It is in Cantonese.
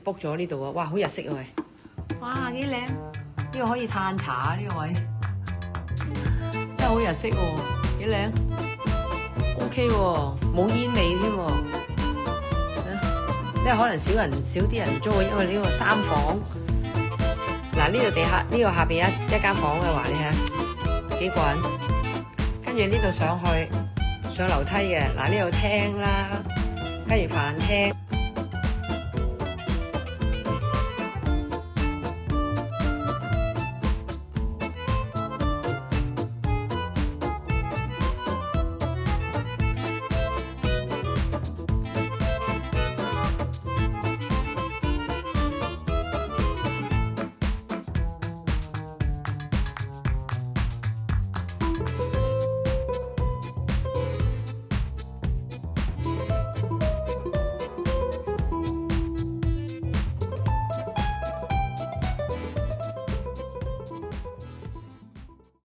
book 咗呢度啊！哇，好日式啊喂！哇，幾靚！呢個可以嘆茶啊，呢個位真係好日式喎，幾靚！OK 喎，冇煙味添喎。因為可能少啲人租，因為呢個3房。嗱，呢度地下呢個下邊一間房嘅話，你睇下幾個人。跟住呢度上樓梯嘅，嗱呢度廳啦，跟住飯廳。